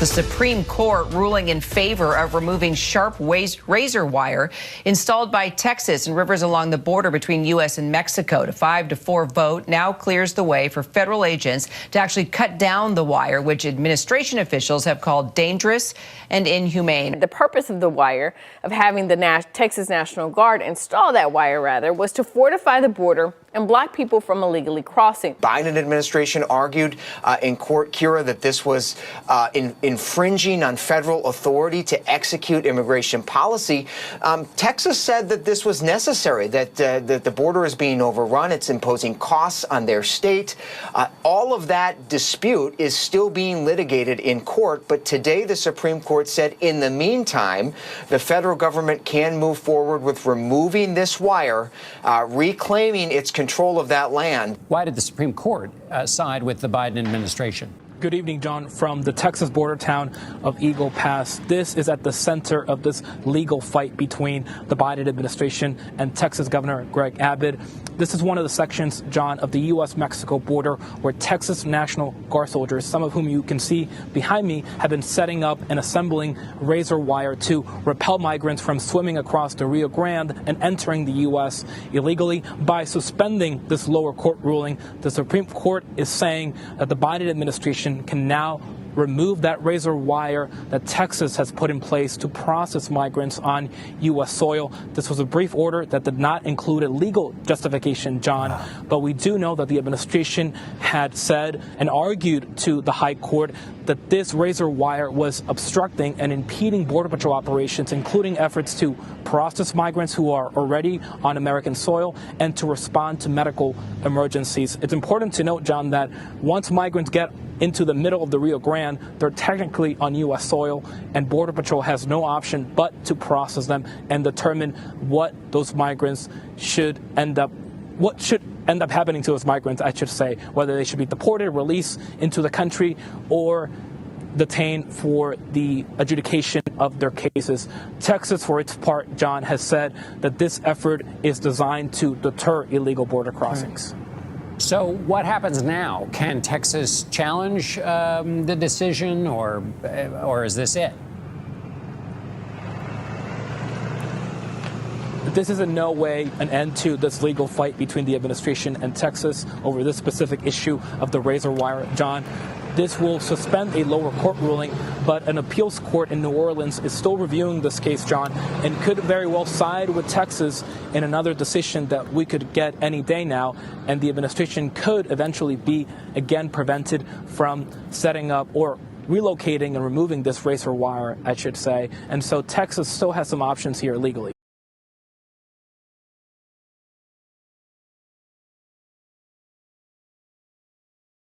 The Supreme Court ruling in favor of removing sharp razor wire installed by Texas and rivers along the border between U.S. and Mexico. The 5-4 vote now clears the way for federal agents to actually cut down the wire, which administration officials have called dangerous and inhumane. The purpose of the wire, of having the Texas National Guard install that wire, was to fortify the border and block people from illegally crossing. Biden administration argued in court, Kira, that this was infringing on federal authority to execute immigration policy. Texas said that this was necessary, that the border is being overrun. It's imposing costs on their state. All of that dispute is still being litigated in court. But today, the Supreme Court said in the meantime, the federal government can move forward with removing this wire, reclaiming its control of that land. Why did the Supreme Court side with the Biden administration? Good evening, John, from the Texas border town of Eagle Pass. This is at the center of this legal fight between the Biden administration and Texas Governor Greg Abbott. This is one of the sections, John, of the U.S.-Mexico border where Texas National Guard soldiers, some of whom you can see behind me, have been setting up and assembling razor wire to repel migrants from swimming across the Rio Grande and entering the U.S. illegally. By suspending this lower court ruling, the Supreme Court is saying that the Biden administration can now remove that razor wire that Texas has put in place to process migrants on U.S. soil. This was a brief order that did not include a legal justification, John, but we do know that the administration had said and argued to the High Court that this razor wire was obstructing and impeding Border Patrol operations, including efforts to process migrants who are already on American soil and to respond to medical emergencies. It's important to note, John, that once migrants get into the middle of the Rio Grande, they're technically on U.S. soil, and Border Patrol has no option but to process them and determine what those migrants should end up happening to those migrants, I should say, whether they should be deported, released into the country, or detained for the adjudication of their cases. Texas, for its part, John, has said that this effort is designed to deter illegal border crossings. So what happens now? Can Texas challenge the decision, or is this it? This is in no way an end to this legal fight between the administration and Texas over this specific issue of the razor wire, John. This will suspend a lower court ruling, but an appeals court in New Orleans is still reviewing this case, John, and could very well side with Texas in another decision that we could get any day now, and the administration could eventually be again prevented from setting up or relocating and removing this razor wire, I should say. And so Texas still has some options here legally.